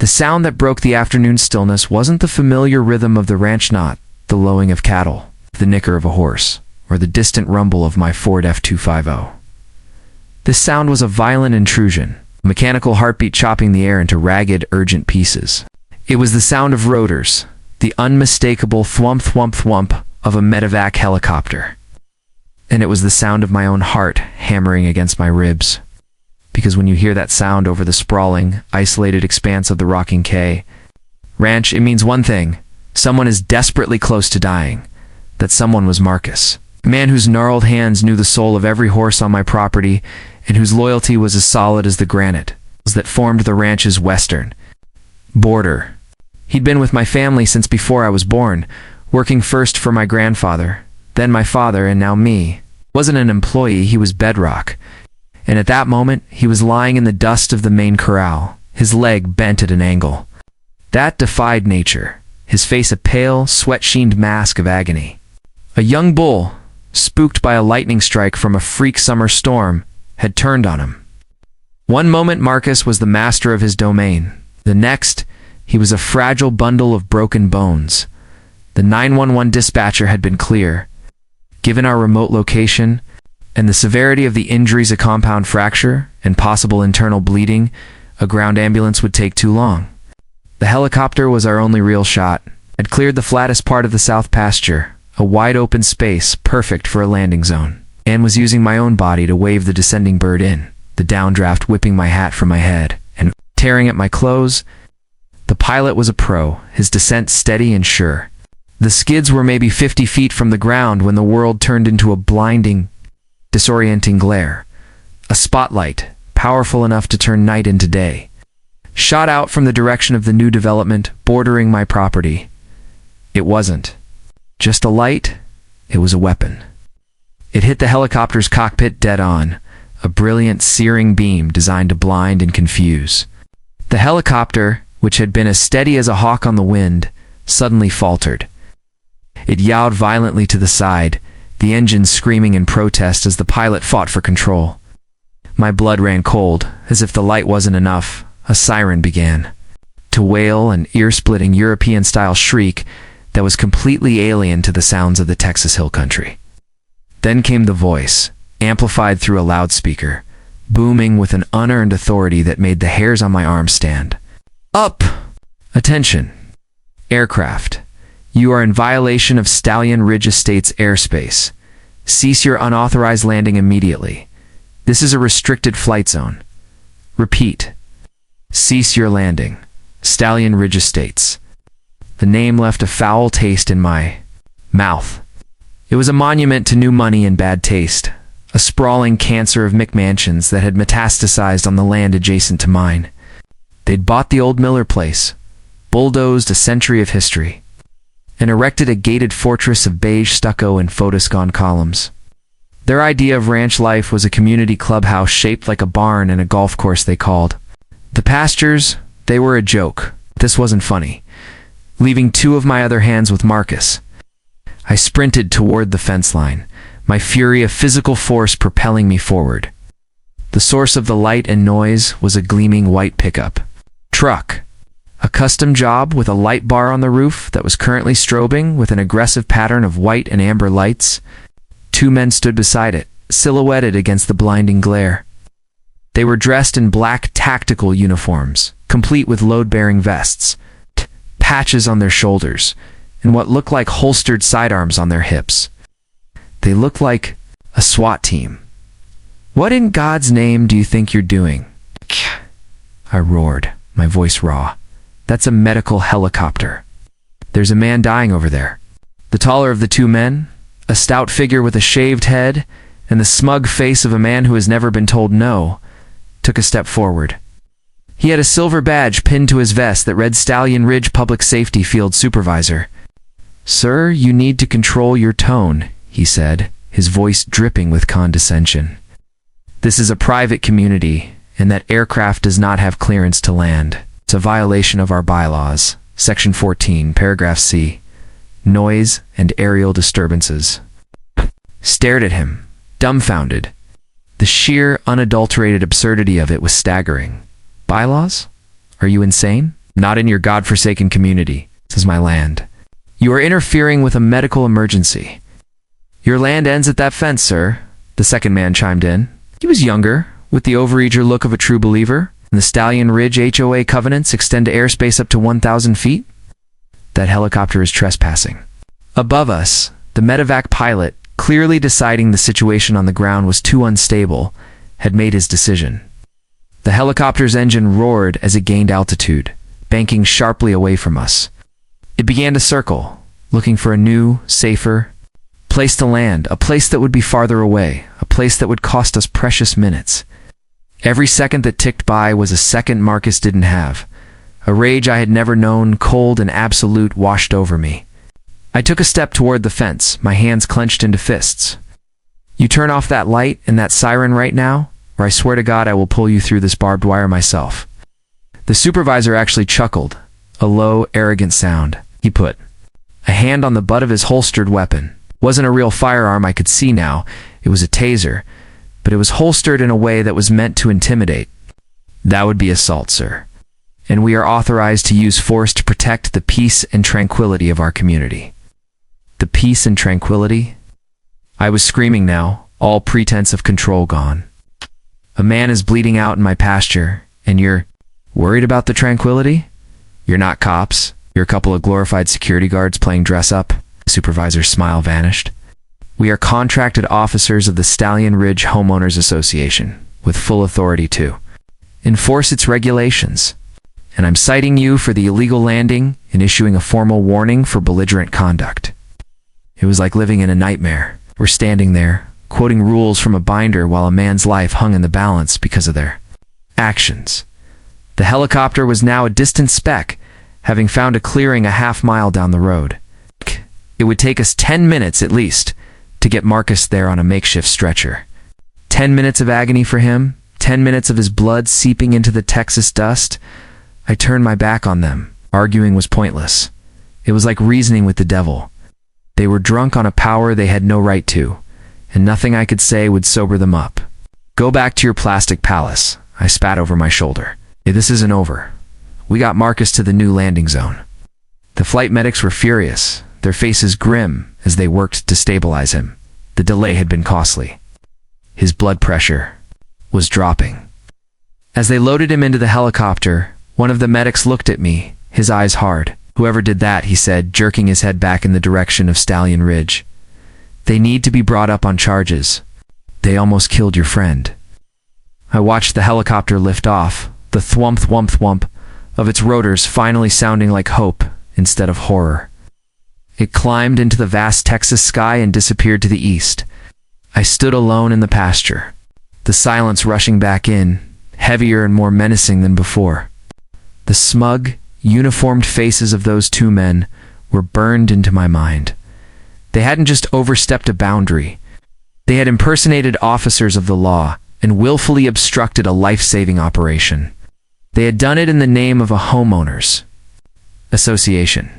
The sound that broke the afternoon stillness wasn't the familiar rhythm of the ranch, not the lowing of cattle, the nicker of a horse, or the distant rumble of my Ford F-250. This sound was a violent intrusion, a mechanical heartbeat chopping the air into ragged, urgent pieces. It was the sound of rotors, the unmistakable thwump thwump thwump of a medevac helicopter. And it was the sound of my own heart hammering against my ribs. Because when you hear that sound over the sprawling, isolated expanse of the rocking K ranch, it means one thing: someone is desperately close to dying. That someone was Marcus, a man whose gnarled hands knew the soul of every horse on my property and whose loyalty was as solid as the granite that formed the ranch's western border. He'd been with my family since before I was born, working first for my grandfather, then my father, and now me. Wasn't an employee, he was bedrock. And at that moment, he was lying in the dust of the main corral, his leg bent at an angle. That defied nature, his face a pale, sweat-sheened mask of agony. A young bull, spooked by a lightning strike from a freak summer storm, had turned on him. One moment Marcus was the master of his domain. The next, he was a fragile bundle of broken bones. The 911 dispatcher had been clear. Given our remote location, and the severity of the injuries, a compound fracture, and possible internal bleeding, a ground ambulance would take too long. The helicopter was our only real shot. I'd cleared the flattest part of the south pasture, a wide open space perfect for a landing zone, and was using my own body to wave the descending bird in, the downdraft whipping my hat from my head, and tearing at my clothes. The pilot was a pro, his descent steady and sure. The skids were maybe 50 feet from the ground when the world turned into a blinding, disorienting glare. A spotlight, powerful enough to turn night into day, shot out from the direction of the new development bordering my property. It wasn't just a light, it was a weapon. It hit the helicopter's cockpit dead on, a brilliant, searing beam designed to blind and confuse. The helicopter, which had been as steady as a hawk on the wind, suddenly faltered. It yowed violently to the side, the engine screaming in protest as the pilot fought for control. My blood ran cold. As if the light wasn't enough, a siren began to wail, an ear-splitting European-style shriek that was completely alien to the sounds of the Texas hill country. Then came the voice, amplified through a loudspeaker, booming with an unearned authority that made the hairs on my arms stand. Up! Attention! Aircraft. You are in violation of Stallion Ridge Estates airspace. Cease your unauthorized landing immediately. This is a restricted flight zone. Repeat. Cease your landing. Stallion Ridge Estates. The name left a foul taste in my mouth. It was a monument to new money and bad taste, a sprawling cancer of McMansions that had metastasized on the land adjacent to mine. They'd bought the old Miller place, bulldozed a century of history, and erected a gated fortress of beige stucco and photoscon columns. Their idea of ranch life was a community clubhouse shaped like a barn and a golf course they called. The pastures, they were a joke. This wasn't funny. Leaving two of my other hands with Marcus, I sprinted toward the fence line, my fury of physical force propelling me forward. The source of the light and noise was a gleaming white pickup truck. A custom job with a light bar on the roof that was currently strobing with an aggressive pattern of white and amber lights. Two men stood beside it, silhouetted against the blinding glare. They were dressed in black tactical uniforms, complete with load-bearing vests, patches on their shoulders, and what looked like holstered sidearms on their hips. They looked like a SWAT team. "What in God's name do you think you're doing?" I roared, my voice raw. "That's a medical helicopter. There's a man dying over there." The taller of the two men, a stout figure with a shaved head and the smug face of a man who has never been told no, took a step forward. He had a silver badge pinned to his vest that read Stallion Ridge Public Safety Field Supervisor. "Sir, you need to control your tone," he said, his voice dripping with condescension. "This is a private community, and that aircraft does not have clearance to land. It's a violation of our bylaws. Section 14, Paragraph C. Noise and aerial disturbances." Stared at him, dumbfounded. The sheer, unadulterated absurdity of it was staggering. Bylaws? Are you insane? Not in your godforsaken community. This is my land. You are interfering with a medical emergency. Your land ends at that fence, sir, the second man chimed in. He was younger, with the overeager look of a true believer, and the Stallion Ridge HOA covenants extend to airspace up to 1,000 feet. That helicopter is trespassing. Above us, the medevac pilot, clearly deciding the situation on the ground was too unstable, had made his decision. The helicopter's engine roared as it gained altitude, banking sharply away from us. It began to circle, looking for a new, safer place to land, a place that would be farther away, a place that would cost us precious minutes. Every second that ticked by was a second Marcus didn't have. A rage I had never known, cold and absolute, washed over me. I took a step toward the fence, my hands clenched into fists. You turn off that light and that siren right now, or I swear to God I will pull you through this barbed wire myself. The supervisor actually chuckled, a low, arrogant sound. He put a hand on the butt of his holstered weapon. It wasn't a real firearm, I could see now. It was a taser, but it was holstered in a way that was meant to intimidate. That would be assault, sir. And we are authorized to use force to protect the peace and tranquility of our community. The peace and tranquility? I was screaming now, all pretense of control gone. A man is bleeding out in my pasture, and you're worried about the tranquility? You're not cops. You're a couple of glorified security guards playing dress-up. The supervisor's smile vanished. We are contracted officers of the Stallion Ridge Homeowners Association, with full authority to enforce its regulations. And I'm citing you for the illegal landing and issuing a formal warning for belligerent conduct. It was like living in a nightmare. We're standing there, quoting rules from a binder while a man's life hung in the balance because of their actions. The helicopter was now a distant speck, having found a clearing a half-mile down the road. It would take us 10 minutes at least to get Marcus there on a makeshift stretcher. 10 minutes of agony for him, 10 minutes of his blood seeping into the Texas dust. I turned my back on them. Arguing was pointless. It was like reasoning with the devil. They were drunk on a power they had no right to, and nothing I could say would sober them up. Go back to your plastic palace, I spat over my shoulder. This isn't over. We got Marcus to the new landing zone. The flight medics were furious, their faces grim as they worked to stabilize him. The delay had been costly. His blood pressure was dropping. As they loaded him into the helicopter, one of the medics looked at me, his eyes hard. Whoever did that, he said, jerking his head back in the direction of Stallion Ridge. They need to be brought up on charges. They almost killed your friend. I watched the helicopter lift off, the thwump thwump thwump of its rotors finally sounding like hope instead of horror. It climbed into the vast Texas sky and disappeared to the east. I stood alone in the pasture, the silence rushing back in, heavier and more menacing than before. The smug, uniformed faces of those two men were burned into my mind. They hadn't just overstepped a boundary. They had impersonated officers of the law and willfully obstructed a life-saving operation. They had done it in the name of a homeowners association.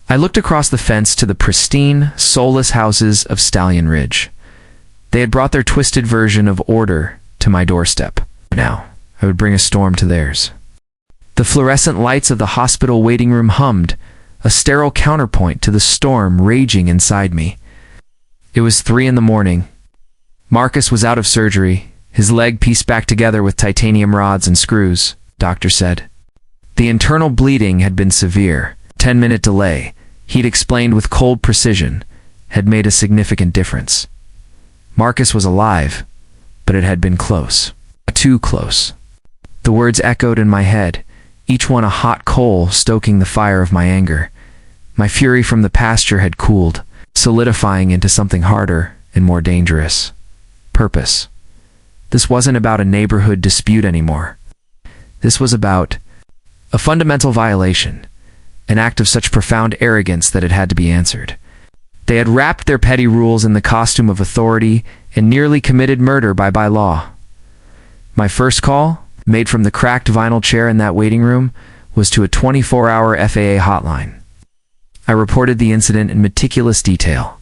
I looked across the fence to the pristine, soulless houses of Stallion Ridge. They had brought their twisted version of order to my doorstep. Now, I would bring a storm to theirs. The fluorescent lights of the hospital waiting room hummed, a sterile counterpoint to the storm raging inside me. It was 3 a.m. Marcus was out of surgery, his leg pieced back together with titanium rods and screws, doctor said. The internal bleeding had been severe. 10-minute delay, he'd explained with cold precision, had made a significant difference. Marcus was alive, but it had been close. Too close. The words echoed in my head, each one a hot coal stoking the fire of my anger. My fury from the pasture had cooled, solidifying into something harder and more dangerous. Purpose. This wasn't about a neighborhood dispute anymore. This was about a fundamental violation, an act of such profound arrogance that it had to be answered. They had wrapped their petty rules in the costume of authority and nearly committed murder by law. My first call, made from the cracked vinyl chair in that waiting room, was to a 24-hour FAA hotline. I reported the incident in meticulous detail.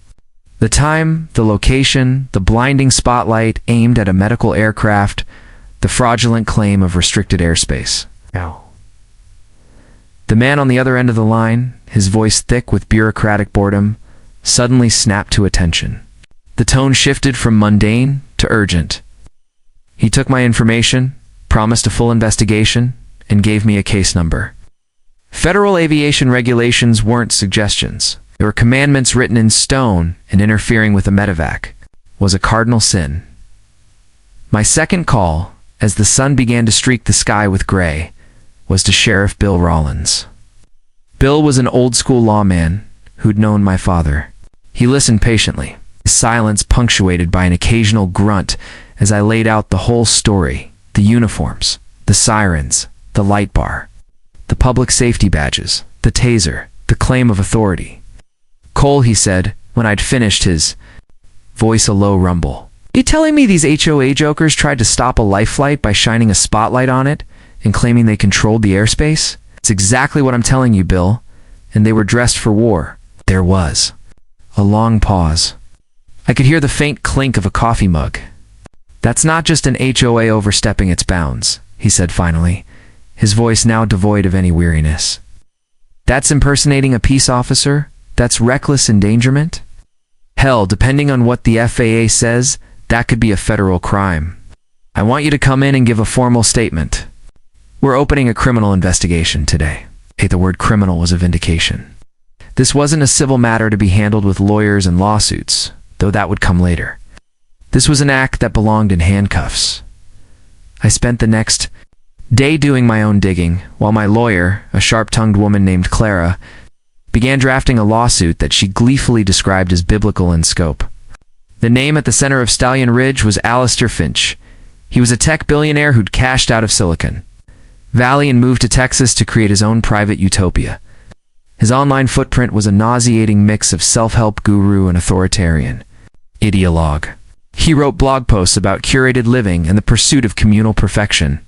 The time, the location, the blinding spotlight aimed at a medical aircraft, the fraudulent claim of restricted airspace. Now, The man on the other end of the line, his voice thick with bureaucratic boredom, suddenly snapped to attention. The tone shifted from mundane to urgent. He took my information, promised a full investigation, and gave me a case number. Federal aviation regulations weren't suggestions. They were commandments written in stone, and interfering with a medevac was a cardinal sin. My second call, as the sun began to streak the sky with gray, was to Sheriff Bill Rollins. Bill was an old-school lawman who'd known my father. He listened patiently, his silence punctuated by an occasional grunt as I laid out the whole story: the uniforms, the sirens, the light bar, the public safety badges, the taser, the claim of authority. "Cole," he said, when I'd finished, his voice a low rumble. "You telling me these HOA jokers tried to stop a life flight by shining a spotlight on it and claiming they controlled the airspace?" "It's exactly what I'm telling you, Bill. And they were dressed for war." There was a long pause. I could hear the faint clink of a coffee mug. "That's not just an HOA overstepping its bounds," he said finally, his voice now devoid of any weariness. "That's impersonating a peace officer. That's reckless endangerment. Hell, depending on what the FAA says, that could be a federal crime. I want you to come in and give a formal statement. We're opening a criminal investigation today." The word criminal was a vindication. This wasn't a civil matter to be handled with lawyers and lawsuits, though that would come later. This was an act that belonged in handcuffs. I spent the next day doing my own digging, while my lawyer, a sharp-tongued woman named Clara, began drafting a lawsuit that she gleefully described as biblical in scope. The name at the center of Stallion Ridge was Alistair Finch. He was a tech billionaire who'd cashed out of Silicon Valley and moved to Texas to create his own private utopia. His online footprint was a nauseating mix of self-help guru and authoritarian ideologue. He wrote blog posts about curated living and the pursuit of communal perfection.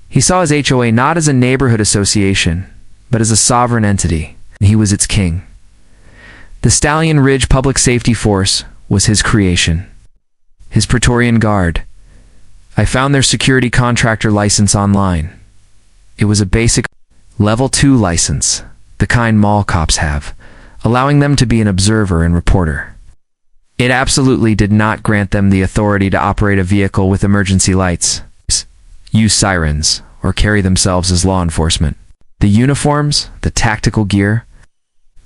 He saw his HOA not as a neighborhood association, but as a sovereign entity, and he was its king. The Stallion Ridge Public Safety Force was his creation, his Praetorian Guard. I found their security contractor license online. It was a basic Level 2 license, the kind mall cops have, allowing them to be an observer and reporter. It absolutely did not grant them the authority to operate a vehicle with emergency lights, use sirens, or carry themselves as law enforcement. The uniforms, the tactical gear,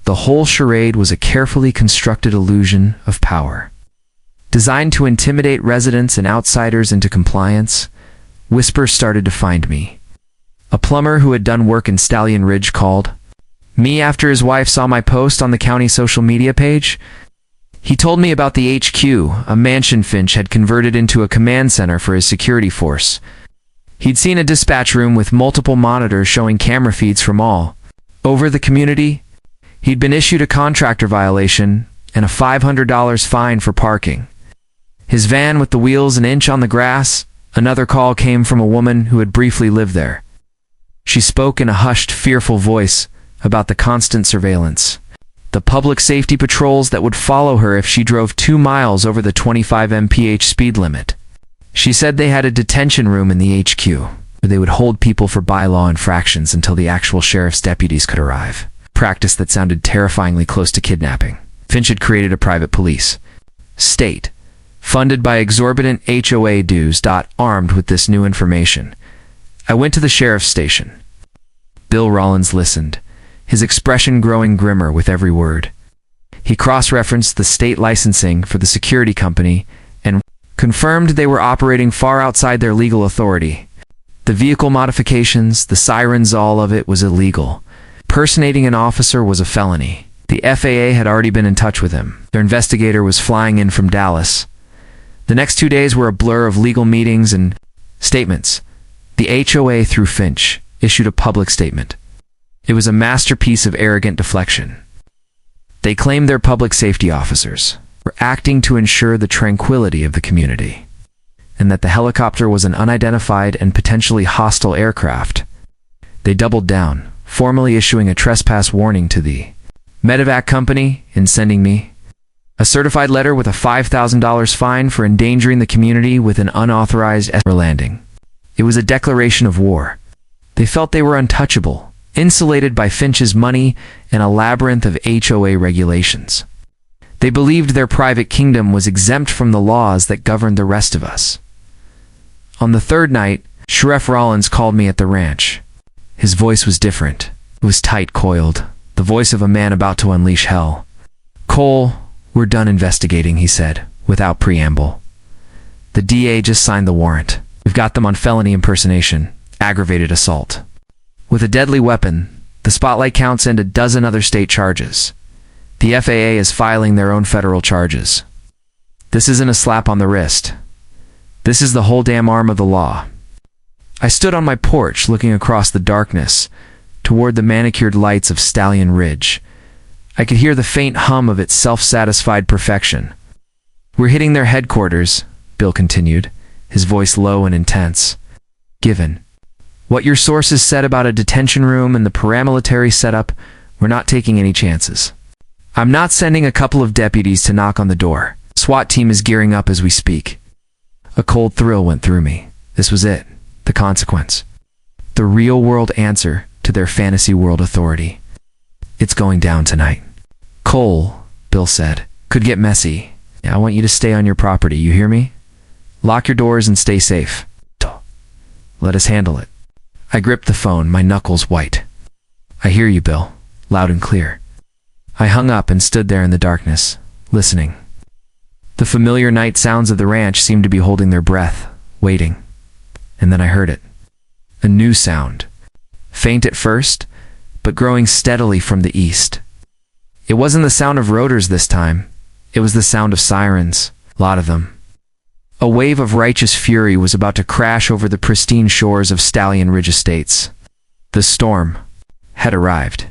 the whole charade was a carefully constructed illusion of power. Designed to intimidate residents and outsiders into compliance, whispers started to find me. A plumber who had done work in Stallion Ridge called me after his wife saw my post on the county social media page. He told me about the HQ, a mansion Finch had converted into a command center for his security force. He'd seen a dispatch room with multiple monitors showing camera feeds from all over the community. He'd been issued a contractor violation and a $500 fine for parking his van with the wheels an inch on the grass. Another call came from a woman who had briefly lived there. She spoke in a hushed, fearful voice about the constant surveillance, the public safety patrols that would follow her if she drove 2 miles over the 25 mph speed limit. She said they had a detention room in the HQ, where they would hold people for bylaw infractions until the actual sheriff's deputies could arrive. Practice that sounded terrifyingly close to kidnapping. Finch had created a private police state, funded by exorbitant HOA dues. Armed with this new information, I went to the sheriff's station. Bill Rollins listened, his expression growing grimmer with every word. He cross-referenced the state licensing for the security company and confirmed they were operating far outside their legal authority. The vehicle modifications, the sirens, all of it was illegal. Impersonating an officer was a felony. The FAA had already been in touch with him. Their investigator was flying in from Dallas. The next 2 days were a blur of legal meetings and statements. The HOA, through Finch, issued a public statement. It was a masterpiece of arrogant deflection. They claimed their public safety officers were acting to ensure the tranquility of the community, and that the helicopter was an unidentified and potentially hostile aircraft. They doubled down, formally issuing a trespass warning to the medevac company in sending me a certified letter with a $5,000 fine for endangering the community with an unauthorized landing. It was a declaration of war. They felt they were untouchable, insulated by Finch's money and a labyrinth of HOA regulations. They believed their private kingdom was exempt from the laws that governed the rest of us. On the third night, Sheriff Rollins called me at the ranch. His voice was different. It was tight-coiled, the voice of a man about to unleash hell. "Cole, we're done investigating," he said, without preamble. "The DA just signed the warrant. We've got them on felony impersonation, aggravated assault. With a deadly weapon, the spotlight counts and a dozen other state charges. The FAA is filing their own federal charges. This isn't a slap on the wrist. This is the whole damn arm of the law." I stood on my porch looking across the darkness toward the manicured lights of Stallion Ridge. I could hear the faint hum of its self-satisfied perfection. "We're hitting their headquarters," Bill continued, his voice low and intense. "Given what your sources said about a detention room and the paramilitary setup, we're not taking any chances. I'm not sending a couple of deputies to knock on the door. SWAT team is gearing up as we speak." A cold thrill went through me. This was it, the consequence. The real-world answer to their fantasy world authority. "It's going down tonight." "Cole," Bill said, "could get messy. I want you to stay on your property, you hear me? Lock your doors and stay safe. Let us handle it." I gripped the phone, my knuckles white. "I hear you, Bill, loud and clear." I hung up and stood there in the darkness, listening. The familiar night sounds of the ranch seemed to be holding their breath, waiting. And then I heard it. A new sound. Faint at first, but growing steadily from the east. It wasn't the sound of rotors this time. It was the sound of sirens, a lot of them. A wave of righteous fury was about to crash over the pristine shores of Stallion Ridge Estates. The storm had arrived.